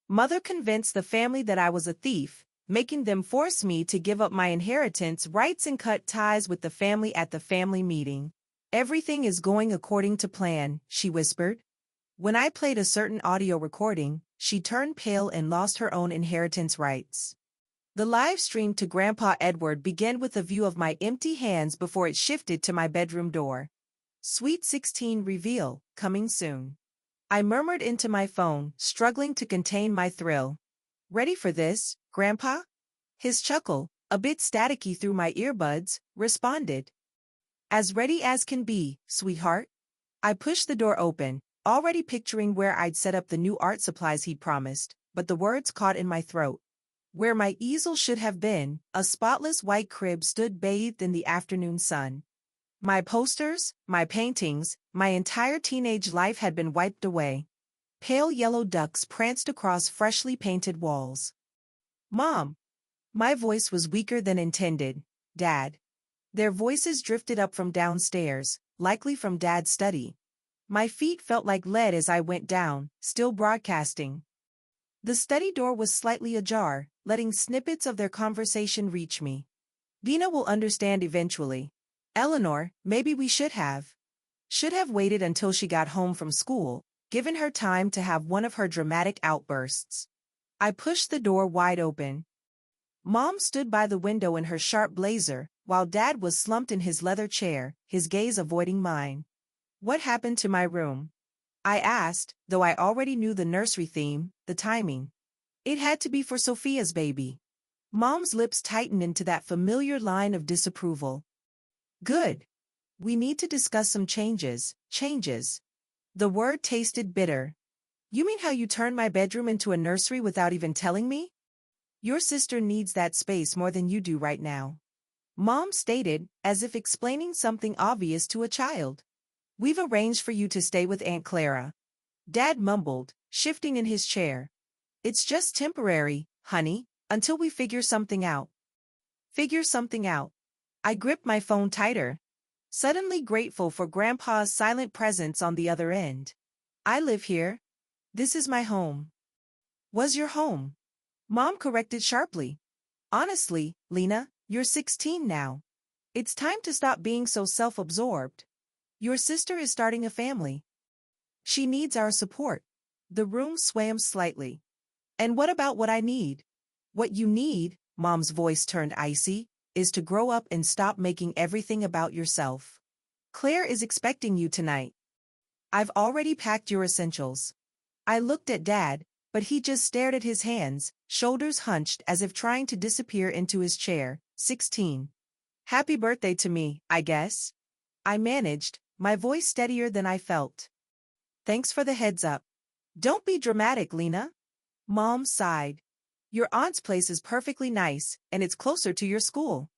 Mother convinced the family that I was a thief, making them force me to give up my inheritance rights and cut ties with the family at the family meeting. Everything is going according to plan, she whispered. When I played a certain audio recording, she turned pale and lost her own inheritance rights. The live stream to Grandpa Edward began with a view of my empty hands before it shifted to my bedroom door. Sweet 16 reveal, coming soon. I murmured into my phone, struggling to contain my thrill. Ready for this, Grandpa? His chuckle, a bit staticky through my earbuds, responded. As ready as can be, sweetheart. I pushed the door open, already picturing where I'd set up the new art supplies he'd promised, but the words caught in my throat. Where my easel should have been, a spotless white crib stood bathed in the afternoon sun. My posters, my paintings, my entire teenage life had been wiped away. Pale yellow ducks pranced across freshly painted walls. Mom! My voice was weaker than intended. Dad. Their voices drifted up from downstairs, likely from Dad's study. My feet felt like lead as I went down, still broadcasting. The study door was slightly ajar, letting snippets of their conversation reach me. Dina will understand eventually. Eleanor, maybe we should have waited until she got home from school, given her time to have one of her dramatic outbursts. I pushed the door wide open. Mom stood by the window in her sharp blazer, while Dad was slumped in his leather chair, his gaze avoiding mine. What happened to my room? I asked, though I already knew the nursery theme, the timing. It had to be for Sophia's baby. Mom's lips tightened into that familiar line of disapproval. Good. We need to discuss some changes. The word tasted bitter. You mean how you turned my bedroom into a nursery without even telling me? Your sister needs that space more than you do right now. Mom stated, as if explaining something obvious to a child. We've arranged for you to stay with Aunt Clara. Dad mumbled, shifting in his chair. It's just temporary, honey, until we figure something out. Figure something out. I gripped my phone tighter, suddenly grateful for Grandpa's silent presence on the other end. I live here. This is my home. Was your home? Mom corrected sharply. Honestly, Lena, you're 16 now. It's time to stop being so self-absorbed. Your sister is starting a family. She needs our support. The room swam slightly. And what about what I need? What you need, Mom's voice turned icy, is to grow up and stop making everything about yourself. Claire is expecting you tonight. I've already packed your essentials. I looked at Dad, but he just stared at his hands, shoulders hunched as if trying to disappear into his chair. 16. Happy birthday to me, I guess. I managed, my voice steadier than I felt. Thanks for the heads up. Don't be dramatic, Lena. Mom sighed. Your aunt's place is perfectly nice, and it's closer to your school.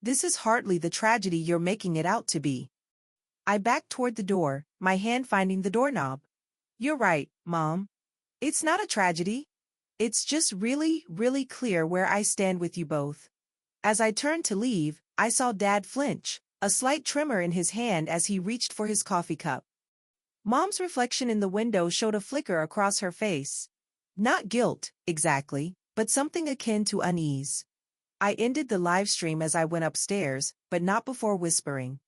This is hardly the tragedy you're making it out to be. I backed toward the door, my hand finding the doorknob. You're right, Mom. It's not a tragedy. It's just really, really clear where I stand with you both. As I turned to leave, I saw Dad flinch, a slight tremor in his hand as he reached for his coffee cup. Mom's reflection in the window showed a flicker across her face. Not guilt, exactly, but something akin to unease. I ended the live stream as I went upstairs, but not before whispering.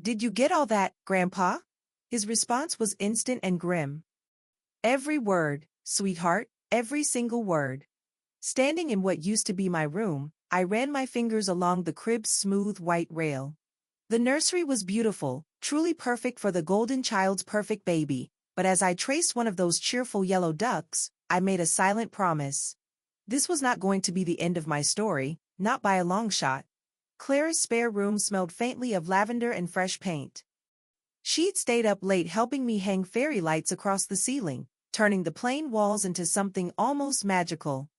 Did you get all that, Grandpa? His response was instant and grim. Every word, sweetheart, every single word. Standing in what used to be my room, I ran my fingers along the crib's smooth white rail. The nursery was beautiful, truly perfect for the golden child's perfect baby, but as I traced one of those cheerful yellow ducks, I made a silent promise. This was not going to be the end of my story, not by a long shot. Clara's spare room smelled faintly of lavender and fresh paint. She'd stayed up late helping me hang fairy lights across the ceiling, turning the plain walls into something almost magical.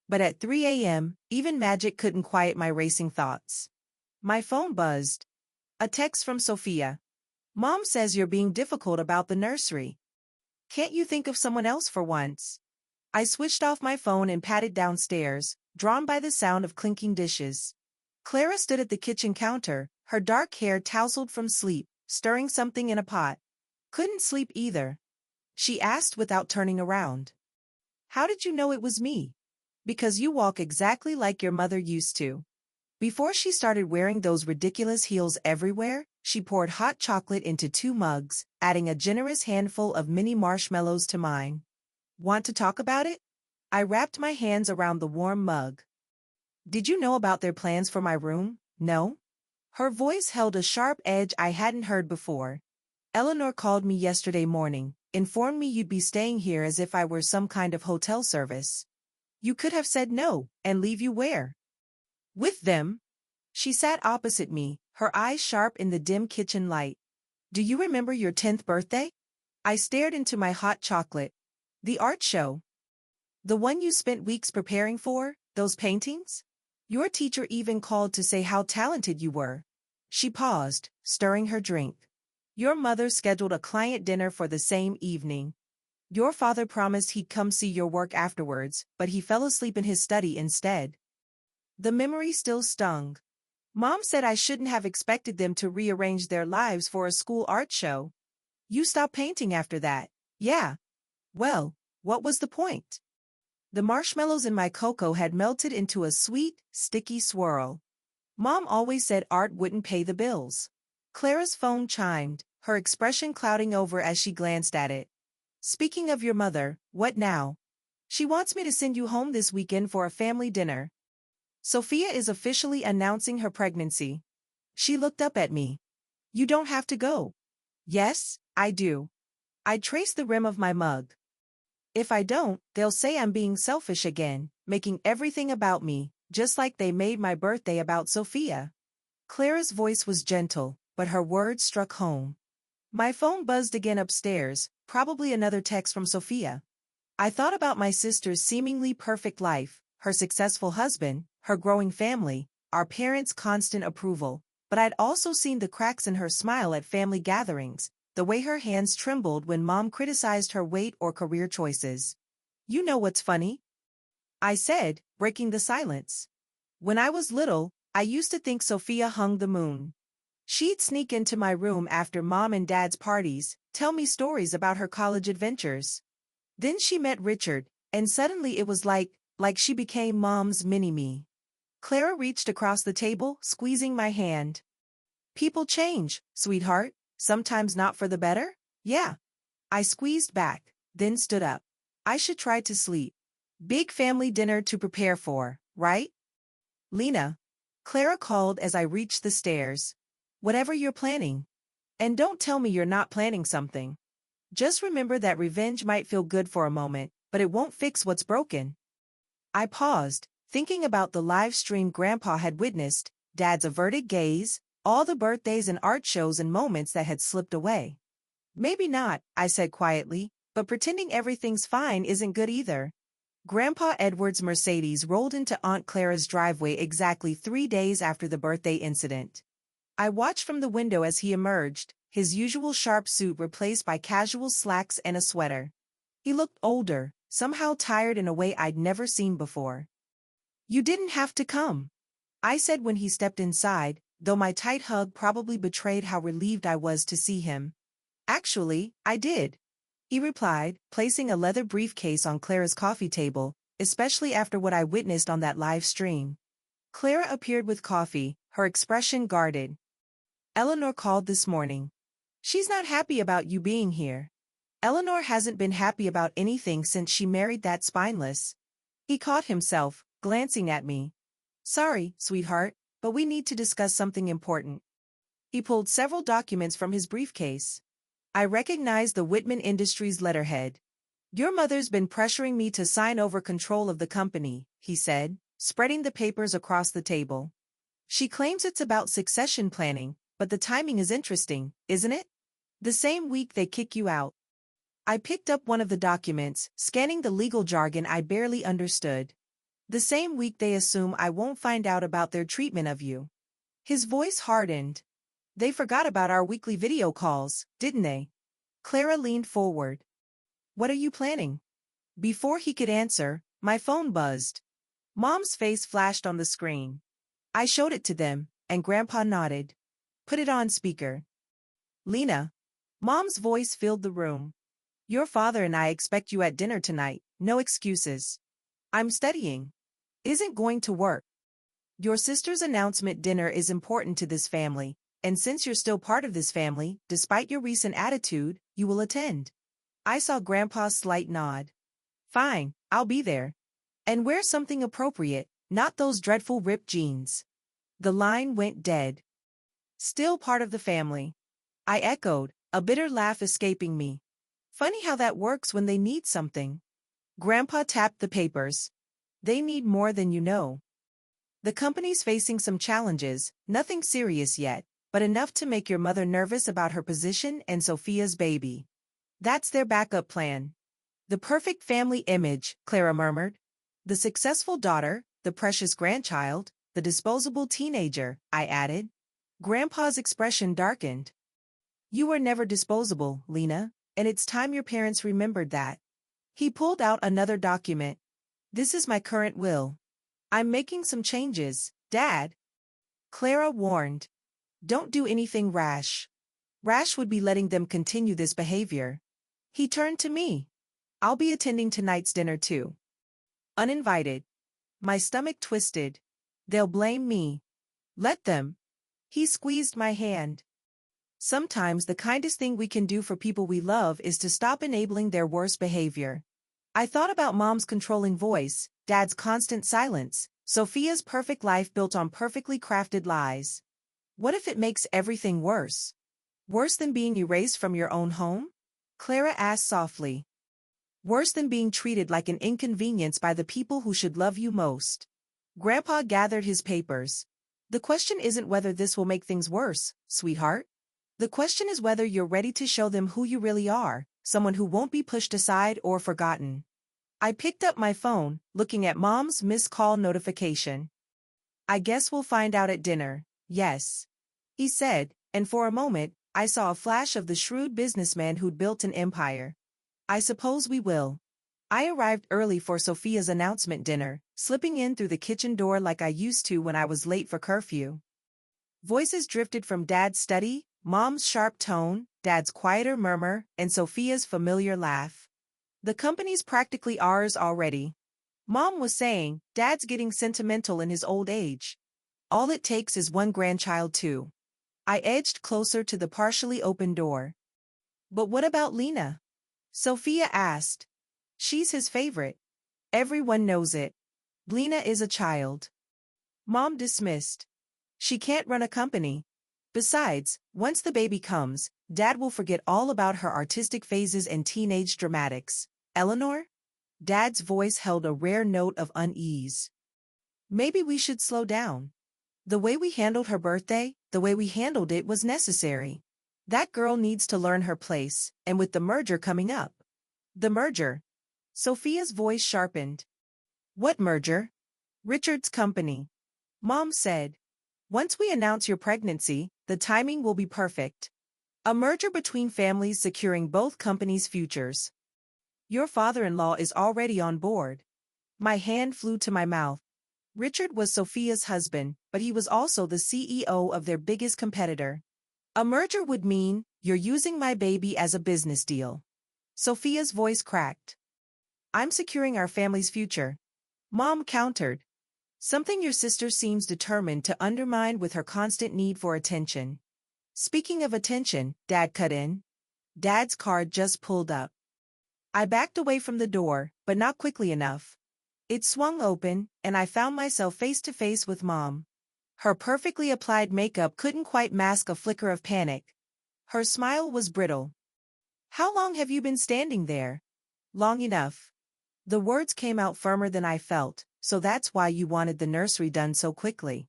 But at 3 a.m., even magic couldn't quiet my racing thoughts. My phone buzzed. A text from Sophia. Mom says you're being difficult about the nursery. Can't you think of someone else for once? I switched off my phone and padded downstairs, drawn by the sound of clinking dishes. Clara stood at the kitchen counter, her dark hair tousled from sleep, stirring something in a pot. Couldn't sleep either. She asked without turning around. How did you know it was me? Because you walk exactly like your mother used to. Before she started wearing those ridiculous heels everywhere, she poured hot chocolate into 2 mugs, adding a generous handful of mini marshmallows to mine. Want to talk about it? I wrapped my hands around the warm mug. Did you know about their plans for my room? No? Her voice held a sharp edge I hadn't heard before. Eleanor called me yesterday morning, informed me you'd be staying here as if I were some kind of hotel service. You could have said no, and leave you where? With them. She sat opposite me, her eyes sharp in the dim kitchen light. Do you remember your 10th birthday? I stared into my hot chocolate. The art show. The one you spent weeks preparing for, those paintings? Your teacher even called to say how talented you were. She paused, stirring her drink. Your mother scheduled a client dinner for the same evening. Your father promised he'd come see your work afterwards, but he fell asleep in his study instead. The memory still stung. Mom said I shouldn't have expected them to rearrange their lives for a school art show. You stopped painting after that. Yeah. Well, what was the point? The marshmallows in my cocoa had melted into a sweet, sticky swirl. Mom always said art wouldn't pay the bills. Clara's phone chimed, her expression clouding over as she glanced at it. Speaking of your mother, what now? She wants me to send you home this weekend for a family dinner. Sophia is officially announcing her pregnancy. She looked up at me. You don't have to go. Yes, I do. I traced the rim of my mug. If I don't, they'll say I'm being selfish again, making everything about me, just like they made my birthday about Sophia. Clara's voice was gentle, but her words struck home. My phone buzzed again upstairs, probably another text from Sophia. I thought about my sister's seemingly perfect life, her successful husband, her growing family, our parents' constant approval, but I'd also seen the cracks in her smile at family gatherings, the way her hands trembled when Mom criticized her weight or career choices. You know what's funny? I said, breaking the silence. When I was little, I used to think Sophia hung the moon. She'd sneak into my room after Mom and Dad's parties, tell me stories about her college adventures. Then she met Richard, and suddenly it was like she became Mom's mini-me. Clara reached across the table, squeezing my hand. People change, sweetheart, sometimes not for the better? Yeah. I squeezed back, then stood up. I should try to sleep. Big family dinner to prepare for, right? Lena. Clara called as I reached the stairs. Whatever you're planning. And don't tell me you're not planning something. Just remember that revenge might feel good for a moment, but it won't fix what's broken. I paused, thinking about the live stream Grandpa had witnessed, Dad's averted gaze, all the birthdays and art shows and moments that had slipped away. Maybe not, I said quietly, but pretending everything's fine isn't good either. Grandpa Edward's Mercedes rolled into Aunt Clara's driveway exactly 3 days after the birthday incident. I watched from the window as he emerged, his usual sharp suit replaced by casual slacks and a sweater. He looked older, somehow tired in a way I'd never seen before. You didn't have to come, I said when he stepped inside, though my tight hug probably betrayed how relieved I was to see him. Actually, I did, he replied, placing a leather briefcase on Clara's coffee table, especially after what I witnessed on that live stream. Clara appeared with coffee, her expression guarded. Eleanor called this morning. She's not happy about you being here. Eleanor hasn't been happy about anything since she married that spineless. He caught himself, glancing at me. Sorry, sweetheart, but we need to discuss something important. He pulled several documents from his briefcase. I recognized the Whitman Industries letterhead. Your mother's been pressuring me to sign over control of the company, he said, spreading the papers across the table. She claims it's about succession planning, but the timing is interesting, isn't it? The same week they kick you out. I picked up one of the documents, scanning the legal jargon I barely understood. The same week they assume I won't find out about their treatment of you. His voice hardened. They forgot about our weekly video calls, didn't they? Clara leaned forward. What are you planning? Before he could answer, my phone buzzed. Mom's face flashed on the screen. I showed it to them, and Grandpa nodded. Put it on speaker. Lena. Mom's voice filled the room. Your father and I expect you at dinner tonight, no excuses. I'm studying. Isn't going to work. Your sister's announcement dinner is important to this family, and since you're still part of this family, despite your recent attitude, you will attend. I saw Grandpa's slight nod. Fine, I'll be there. And wear something appropriate, not those dreadful ripped jeans. The line went dead. Still part of the family. I echoed, a bitter laugh escaping me. Funny how that works when they need something. Grandpa tapped the papers. They need more than you know. The company's facing some challenges, nothing serious yet, but enough to make your mother nervous about her position and Sophia's baby. That's their backup plan. The perfect family image, Clara murmured. The successful daughter, the precious grandchild, the disposable teenager, I added. Grandpa's expression darkened. You were never disposable, Lena, and it's time your parents remembered that. He pulled out another document. This is my current will. I'm making some changes, Dad. Clara warned. Don't do anything rash. Rash would be letting them continue this behavior. He turned to me. I'll be attending tonight's dinner too. Uninvited. My stomach twisted. They'll blame me. Let them. He squeezed my hand. Sometimes the kindest thing we can do for people we love is to stop enabling their worst behavior. I thought about Mom's controlling voice, Dad's constant silence, Sophia's perfect life built on perfectly crafted lies. What if it makes everything worse? Worse than being erased from your own home? Clara asked softly. Worse than being treated like an inconvenience by the people who should love you most. Grandpa gathered his papers. The question isn't whether this will make things worse, sweetheart. The question is whether you're ready to show them who you really are, someone who won't be pushed aside or forgotten. I picked up my phone, looking at Mom's missed call notification. I guess we'll find out at dinner, yes. He said, and for a moment, I saw a flash of the shrewd businessman who'd built an empire. I suppose we will. I arrived early for Sophia's announcement dinner, slipping in through the kitchen door like I used to when I was late for curfew. Voices drifted from Dad's study, Mom's sharp tone, Dad's quieter murmur, and Sophia's familiar laugh. The company's practically ours already. Mom was saying, Dad's getting sentimental in his old age. All it takes is one grandchild too. I edged closer to the partially open door. But what about Lena? Sophia asked. She's his favorite. Everyone knows it. Lena is a child. Mom dismissed. She can't run a company. Besides, once the baby comes, Dad will forget all about her artistic phases and teenage dramatics. Eleanor? Dad's voice held a rare note of unease. Maybe we should slow down. The way we handled her birthday, the way we handled it was necessary. That girl needs to learn her place, and with the merger coming up. The merger. Sophia's voice sharpened. What merger? Richard's company. Mom said. Once we announce your pregnancy, the timing will be perfect. A merger between families securing both companies' futures. Your father-in-law is already on board. My hand flew to my mouth. Richard was Sophia's husband, but he was also the CEO of their biggest competitor. A merger would mean, you're using my baby as a business deal. Sophia's voice cracked. I'm securing our family's future. Mom countered. Something your sister seems determined to undermine with her constant need for attention. Speaking of attention, Dad cut in. Dad's car just pulled up. I backed away from the door, but not quickly enough. It swung open, and I found myself face to face with Mom. Her perfectly applied makeup couldn't quite mask a flicker of panic. Her smile was brittle. How long have you been standing there? Long enough. The words came out firmer than I felt, so that's why you wanted the nursery done so quickly.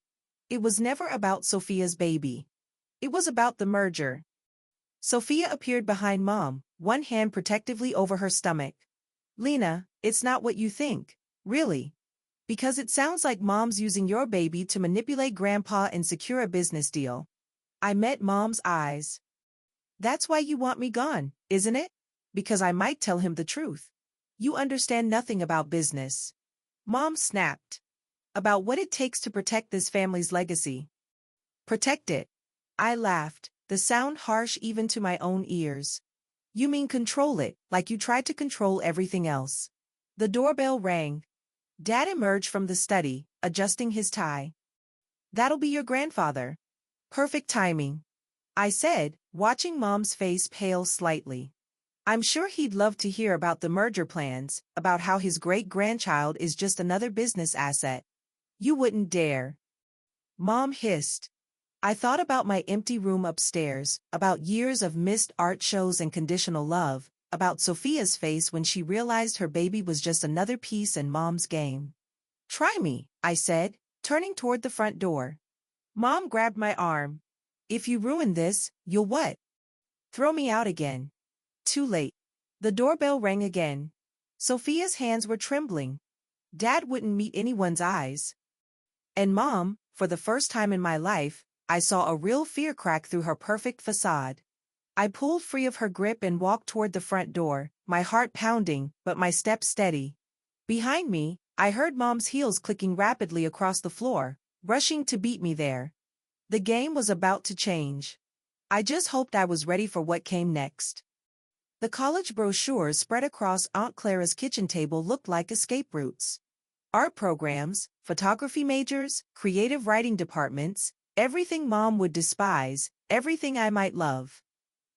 It was never about Sophia's baby. It was about the merger. Sophia appeared behind Mom, one hand protectively over her stomach. Lena, it's not what you think, really. Because it sounds like Mom's using your baby to manipulate Grandpa and secure a business deal. I met Mom's eyes. That's why you want me gone, isn't it? Because I might tell him the truth. You understand nothing about business. Mom snapped. About what it takes to protect this family's legacy. Protect it. I laughed, the sound harsh even to my own ears. You mean control it, like you tried to control everything else. The doorbell rang. Dad emerged from the study, adjusting his tie. That'll be your grandfather. Perfect timing, I said, watching Mom's face pale slightly. I'm sure he'd love to hear about the merger plans, about how his great-grandchild is just another business asset. You wouldn't dare. Mom hissed. I thought about my empty room upstairs, about years of missed art shows and conditional love, about Sophia's face when she realized her baby was just another piece in Mom's game. Try me, I said, turning toward the front door. Mom grabbed my arm. If you ruin this, you'll what? Throw me out again. Too late. The doorbell rang again. Sophia's hands were trembling. Dad wouldn't meet anyone's eyes. And Mom, for the first time in my life, I saw a real fear crack through her perfect facade. I pulled free of her grip and walked toward the front door, my heart pounding, but my steps steady. Behind me, I heard Mom's heels clicking rapidly across the floor, rushing to beat me there. The game was about to change. I just hoped I was ready for what came next. The college brochures spread across Aunt Clara's kitchen table looked like escape routes. Art programs, photography majors, creative writing departments, everything Mom would despise, everything I might love.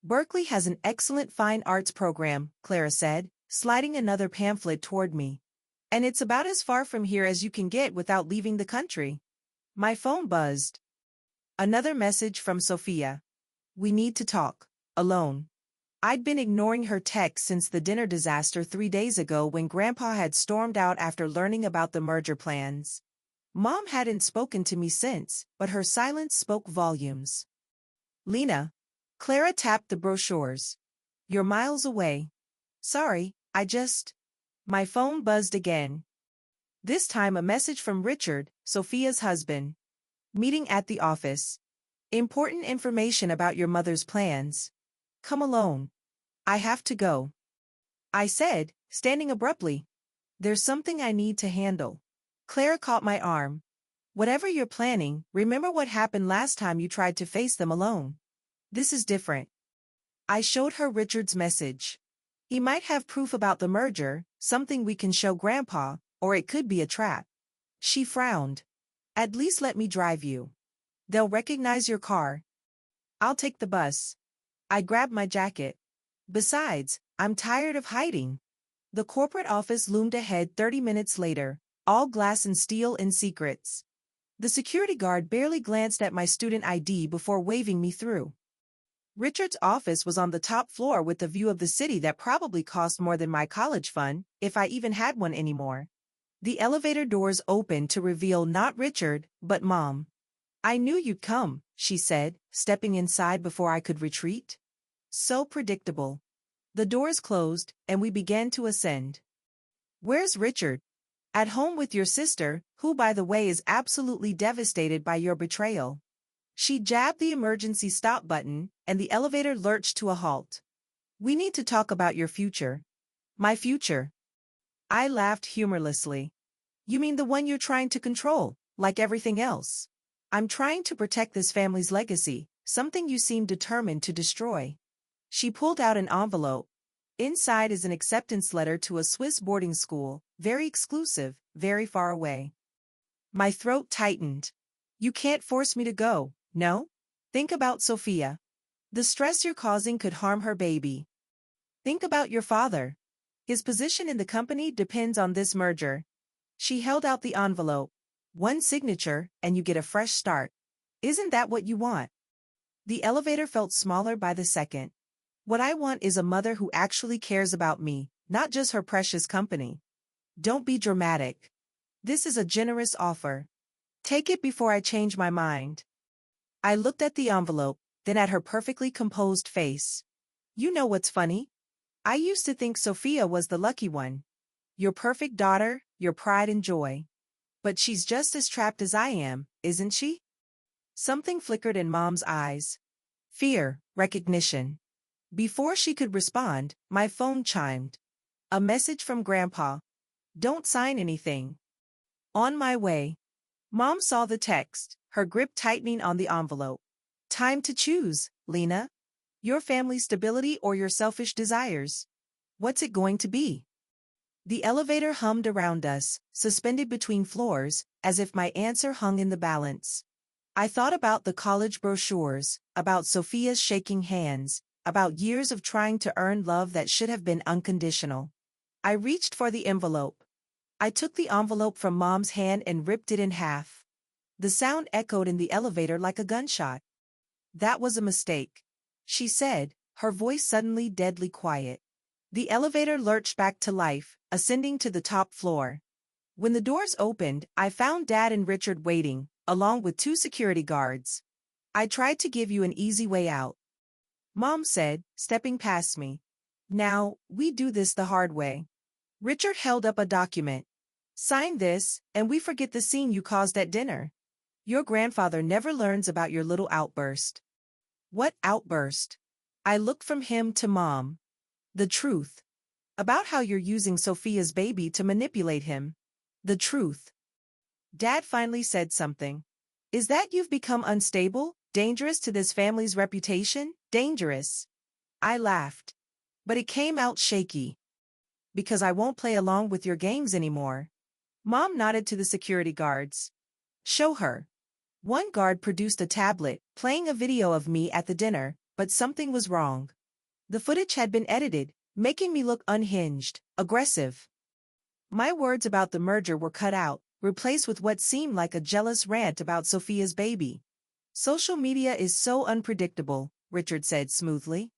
Berkeley has an excellent fine arts program, Clara said, sliding another pamphlet toward me. And it's about as far from here as you can get without leaving the country. My phone buzzed. Another message from Sophia. We need to talk. Alone. I'd been ignoring her text since the dinner disaster 3 days ago when Grandpa had stormed out after learning about the merger plans. Mom hadn't spoken to me since, but her silence spoke volumes. Lena. Clara tapped the brochures. You're miles away. Sorry, My phone buzzed again. This time a message from Richard, Sophia's husband. Meeting at the office. Important information about your mother's plans. Come alone. I have to go. I said, standing abruptly. There's something I need to handle. Clara caught my arm. Whatever you're planning, remember what happened last time you tried to face them alone. This is different. I showed her Richard's message. He might have proof about the merger, something we can show Grandpa, or it could be a trap. She frowned. At least let me drive you. They'll recognize your car. I'll take the bus. I grabbed my jacket. Besides, I'm tired of hiding. The corporate office loomed ahead 30 minutes later, all glass and steel and secrets. The security guard barely glanced at my student ID before waving me through. Richard's office was on the top floor with a view of the city that probably cost more than my college fund, if I even had one anymore. The elevator doors opened to reveal not Richard, but Mom. I knew you'd come, she said, stepping inside before I could retreat. So predictable. The doors closed, and we began to ascend. Where's Richard? At home with your sister, who by the way is absolutely devastated by your betrayal. She jabbed the emergency stop button, and the elevator lurched to a halt. We need to talk about your future. My future. I laughed humorlessly. You mean the one you're trying to control, like everything else? I'm trying to protect this family's legacy, something you seem determined to destroy. She pulled out an envelope. Inside is an acceptance letter to a Swiss boarding school, very exclusive, very far away. My throat tightened. You can't force me to go, no? Think about Sophia. The stress you're causing could harm her baby. Think about your father. His position in the company depends on this merger. She held out the envelope. One signature, and you get a fresh start. Isn't that what you want? The elevator felt smaller by the second. What I want is a mother who actually cares about me, not just her precious company. Don't be dramatic. This is a generous offer. Take it before I change my mind. I looked at the envelope, then at her perfectly composed face. You know what's funny? I used to think Sophia was the lucky one. Your perfect daughter, your pride and joy. But she's just as trapped as I am, isn't she? Something flickered in Mom's eyes. Fear, recognition. Before she could respond, my phone chimed. A message from Grandpa. Don't sign anything. On my way. Mom saw the text, her grip tightening on the envelope. Time to choose, Lena. Your family's stability or your selfish desires? What's it going to be? The elevator hummed around us, suspended between floors, as if my answer hung in the balance. I thought about the college brochures, about Sophia's shaking hands, about years of trying to earn love that should have been unconditional. I reached for the envelope. I took the envelope from Mom's hand and ripped it in half. The sound echoed in the elevator like a gunshot. That was a mistake, she said, her voice suddenly deadly quiet. The elevator lurched back to life, ascending to the top floor. When the doors opened, I found Dad and Richard waiting, along with 2 security guards. I tried to give you an easy way out, Mom said, stepping past me. Now, we do this the hard way. Richard held up a document. Sign this, and we forget the scene you caused at dinner. Your grandfather never learns about your little outburst. What outburst? I looked from him to Mom. The truth. About how you're using Sophia's baby to manipulate him. The truth. Dad finally said something. Is that you've become unstable, dangerous to this family's reputation? Dangerous. I laughed. But it came out shaky. Because I won't play along with your games anymore. Mom nodded to the security guards. Show her. One guard produced a tablet, playing a video of me at the dinner, but something was wrong. The footage had been edited, making me look unhinged, aggressive. My words about the merger were cut out, replaced with what seemed like a jealous rant about Sophia's baby. Social media is so unpredictable, Richard said smoothly.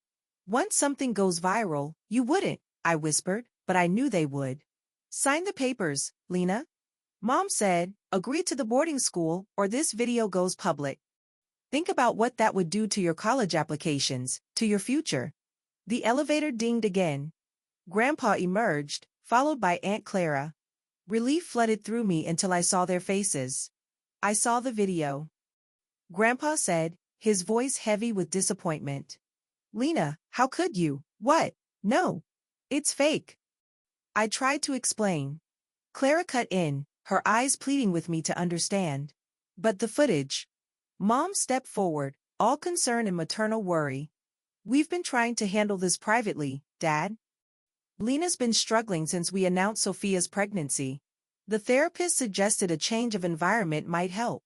Once something goes viral, you wouldn't, I whispered, but I knew they would. Sign the papers, Lena. Mom said, agree to the boarding school, or this video goes public. Think about what that would do to your college applications, to your future. The elevator dinged again. Grandpa emerged, followed by Aunt Clara. Relief flooded through me until I saw their faces. I saw the video. Grandpa said, his voice heavy with disappointment. Lena, how could you? What? No. It's fake. I tried to explain. Clara cut in, her eyes pleading with me to understand. But the footage. Mom stepped forward, all concern and maternal worry. We've been trying to handle this privately, Dad. Lena's been struggling since we announced Sophia's pregnancy. The therapist suggested a change of environment might help.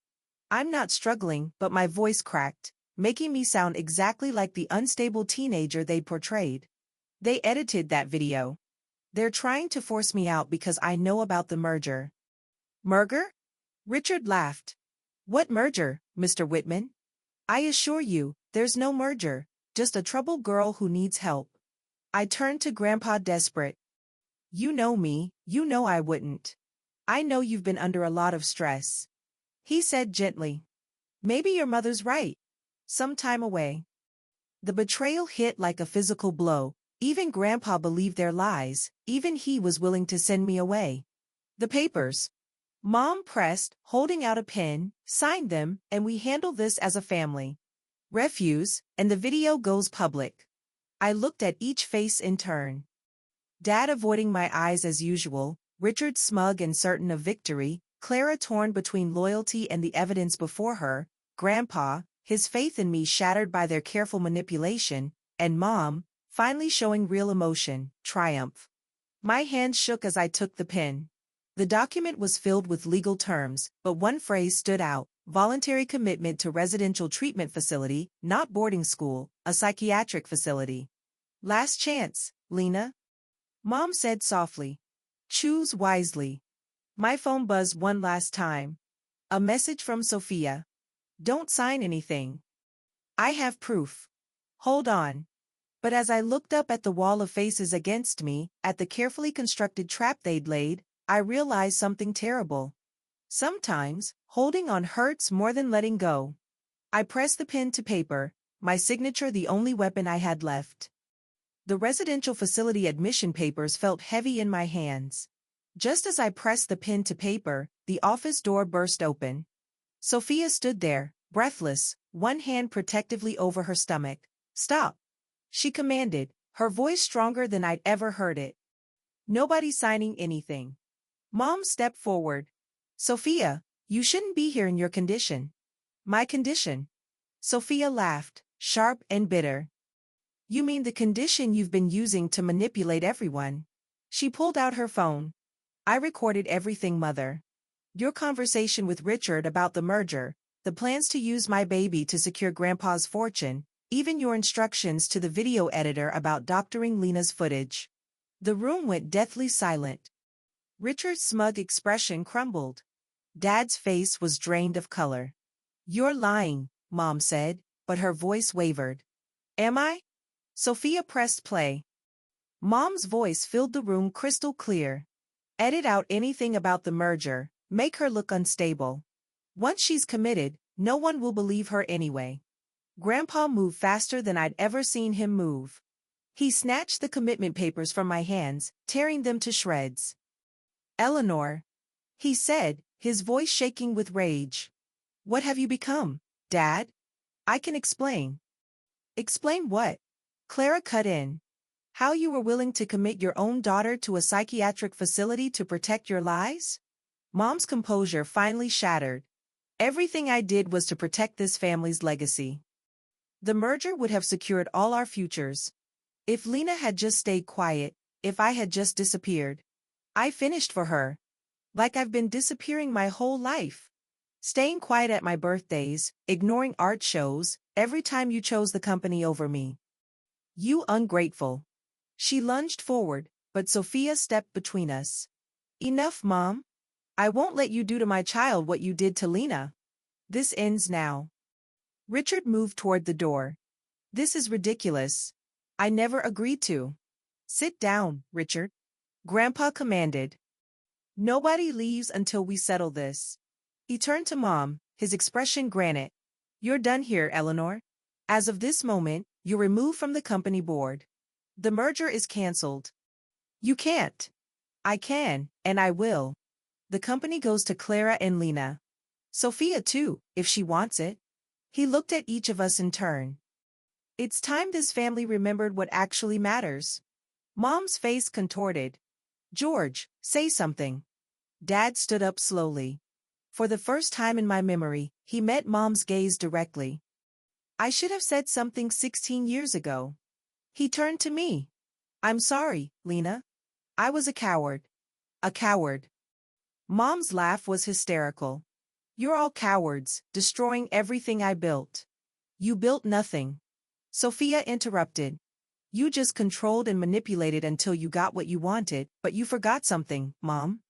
I'm not struggling, but my voice cracked, making me sound exactly like the unstable teenager they portrayed. They edited that video. They're trying to force me out because I know about the merger. Merger? Richard laughed. What merger, Mr. Whitman? I assure you, there's no merger, just a troubled girl who needs help. I turned to Grandpa desperate. You know me, you know I wouldn't. I know you've been under a lot of stress. He said gently. Maybe your mother's right. Some time away. The betrayal hit like a physical blow. Even Grandpa believed their lies, even he was willing to send me away. The papers. Mom pressed, holding out a pen, signed them, and we handle this as a family. Refuse, and the video goes public. I looked at each face in turn. Dad avoiding my eyes as usual, Richard smug and certain of victory, Clara torn between loyalty and the evidence before her, Grandpa, his faith in me shattered by their careful manipulation, and Mom, finally showing real emotion, triumph. My hands shook as I took the pen. The document was filled with legal terms, but one phrase stood out: voluntary commitment to residential treatment facility, not boarding school, a psychiatric facility. Last chance, Lena. Mom said softly. Choose wisely. My phone buzzed one last time. A message from Sophia. Don't sign anything. I have proof. Hold on. But as I looked up at the wall of faces against me, at the carefully constructed trap they'd laid, I realized something terrible. Sometimes, holding on hurts more than letting go. I pressed the pen to paper, my signature the only weapon I had left. The residential facility admission papers felt heavy in my hands. Just as I pressed the pen to paper, the office door burst open. Sophia stood there, breathless, one hand protectively over her stomach. Stop, she commanded, her voice stronger than I'd ever heard it. Nobody signing anything. Mom stepped forward. Sophia, you shouldn't be here in your condition. My condition? Sophia laughed, sharp and bitter. You mean the condition you've been using to manipulate everyone? She pulled out her phone. I recorded everything, Mother. Your conversation with Richard about the merger, the plans to use my baby to secure Grandpa's fortune, even your instructions to the video editor about doctoring Lena's footage. The room went deathly silent. Richard's smug expression crumbled. Dad's face was drained of color. You're lying, Mom said, but her voice wavered. Am I? Sophia pressed play. Mom's voice filled the room crystal clear. Edit out anything about the merger, make her look unstable. Once she's committed, no one will believe her anyway. Grandpa moved faster than I'd ever seen him move. He snatched the commitment papers from my hands, tearing them to shreds. Eleanor, he said, his voice shaking with rage. What have you become, Dad? I can explain. Explain what? Clara cut in. How you were willing to commit your own daughter to a psychiatric facility to protect your lies? Mom's composure finally shattered. Everything I did was to protect this family's legacy. The merger would have secured all our futures. If Lena had just stayed quiet, if I had just disappeared. I finished for her. Like I've been disappearing my whole life. Staying quiet at my birthdays, ignoring art shows, every time you chose the company over me. You ungrateful. She lunged forward, but Sophia stepped between us. Enough, Mom. I won't let you do to my child what you did to Lena. This ends now. Richard moved toward the door. This is ridiculous. I never agreed to. Sit down, Richard. Grandpa commanded. Nobody leaves until we settle this. He turned to Mom, his expression granite. You're done here, Eleanor. As of this moment, you're removed from the company board. The merger is canceled. You can't. I can, and I will. The company goes to Clara and Lena. Sophia too, if she wants it. He looked at each of us in turn. It's time this family remembered what actually matters. Mom's face contorted. George, say something. Dad stood up slowly. For the first time in my memory, he met Mom's gaze directly. I should have said something 16 years ago. He turned to me. I'm sorry, Lena. I was a coward. A coward. Mom's laugh was hysterical. You're all cowards, destroying everything I built. You built nothing. Sophia interrupted. You just controlled and manipulated until you got what you wanted, but you forgot something, Mom.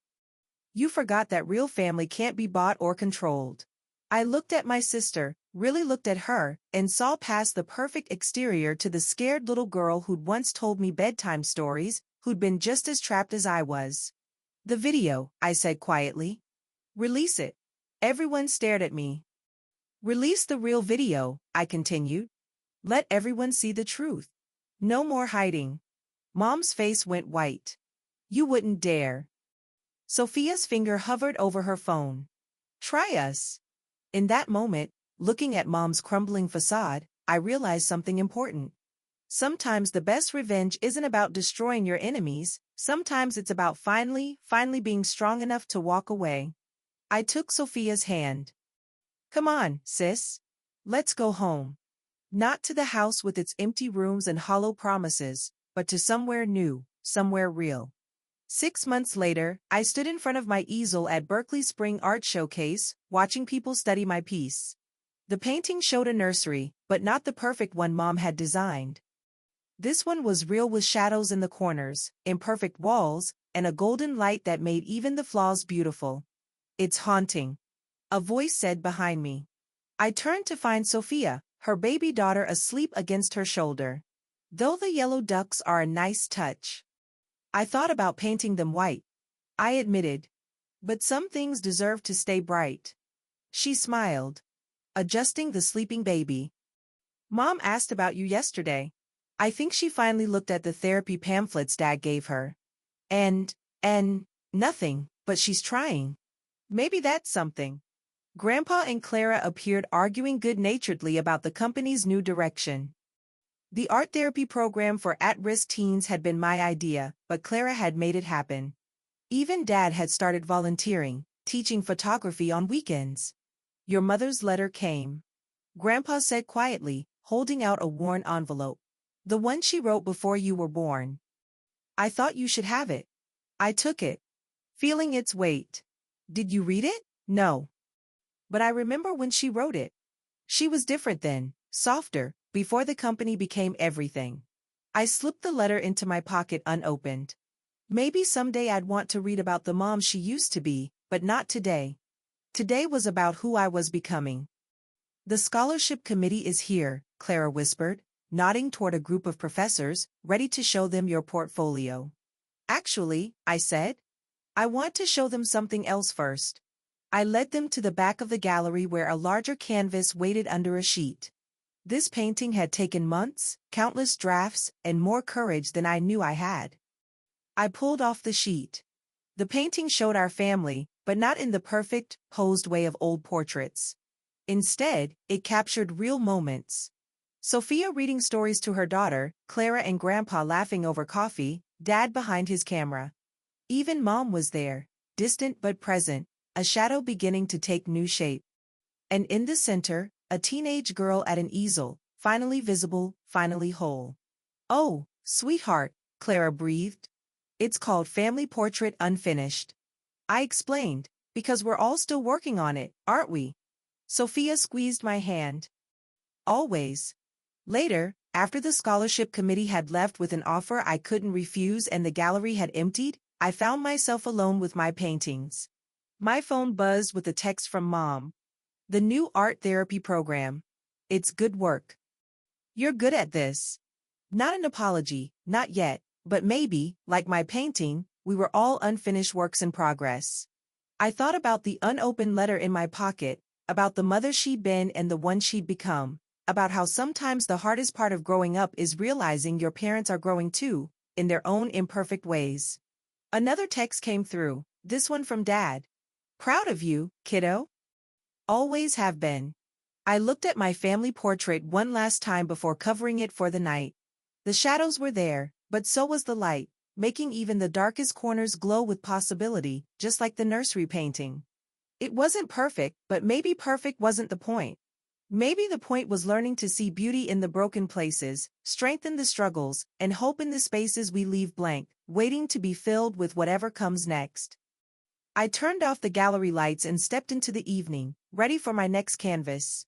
You forgot that real family can't be bought or controlled. I looked at my sister, really looked at her, and saw past the perfect exterior to the scared little girl who'd once told me bedtime stories, who'd been just as trapped as I was. The video, I said quietly. Release it. Everyone stared at me. Release the real video, I continued. Let everyone see the truth. No more hiding. Mom's face went white. You wouldn't dare. Sophia's finger hovered over her phone. Try us. In that moment, looking at Mom's crumbling facade, I realized something important. Sometimes the best revenge isn't about destroying your enemies, sometimes it's about finally being strong enough to walk away. I took Sophia's hand. Come on, sis. Let's go home. Not to the house with its empty rooms and hollow promises, but to somewhere new, somewhere real. 6 months later, I stood in front of my easel at Berkeley Spring Art Showcase, watching people study my piece. The painting showed a nursery, but not the perfect one Mom had designed. This one was real with shadows in the corners, imperfect walls, and a golden light that made even the flaws beautiful. It's haunting. A voice said behind me. I turned to find Sophia, her baby daughter asleep against her shoulder. Though the yellow ducks are a nice touch. I thought about painting them white. I admitted. But some things deserve to stay bright. She smiled, adjusting the sleeping baby. Mom asked about you yesterday. I think she finally looked at the therapy pamphlets Dad gave her. And nothing, but she's trying. Maybe that's something. Grandpa and Clara appeared arguing good-naturedly about the company's new direction. The art therapy program for at-risk teens had been my idea, but Clara had made it happen. Even Dad had started volunteering, teaching photography on weekends. Your mother's letter came. Grandpa said quietly, holding out a worn envelope. The one she wrote before you were born. I thought you should have it. I took it, feeling its weight. Did you read it? No. But I remember when she wrote it. She was different then, softer, before the company became everything. I slipped the letter into my pocket unopened. Maybe someday I'd want to read about the mom she used to be, but not today. Today was about who I was becoming. The scholarship committee is here, Clara whispered, nodding toward a group of professors, ready to show them your portfolio. Actually, I said, I want to show them something else first. I led them to the back of the gallery where a larger canvas waited under a sheet. This painting had taken months, countless drafts, and more courage than I knew I had. I pulled off the sheet. The painting showed our family, but not in the perfect, posed way of old portraits. Instead, it captured real moments. Sophia reading stories to her daughter, Clara and Grandpa laughing over coffee, Dad behind his camera. Even Mom was there, distant but present, a shadow beginning to take new shape. And in the center, a teenage girl at an easel, finally visible, finally whole. Oh, sweetheart, Clara breathed. It's called Family Portrait Unfinished. I explained, because we're all still working on it, aren't we? Sophia squeezed my hand. Always. Later, after the scholarship committee had left with an offer I couldn't refuse and the gallery had emptied, I found myself alone with my paintings. My phone buzzed with a text from Mom. The new art therapy program. It's good work. You're good at this. Not an apology, not yet, but maybe, like my painting, we were all unfinished works in progress. I thought about the unopened letter in my pocket, about the mother she'd been and the one she'd become, about how sometimes the hardest part of growing up is realizing your parents are growing too, in their own imperfect ways. Another text came through, this one from Dad. Proud of you, kiddo. Always have been. I looked at my family portrait one last time before covering it for the night. The shadows were there, but so was the light, making even the darkest corners glow with possibility, just like the nursery painting. It wasn't perfect, but maybe perfect wasn't the point. Maybe the point was learning to see beauty in the broken places, strength in the struggles, and hope in the spaces we leave blank, waiting to be filled with whatever comes next. I turned off the gallery lights and stepped into the evening, ready for my next canvas.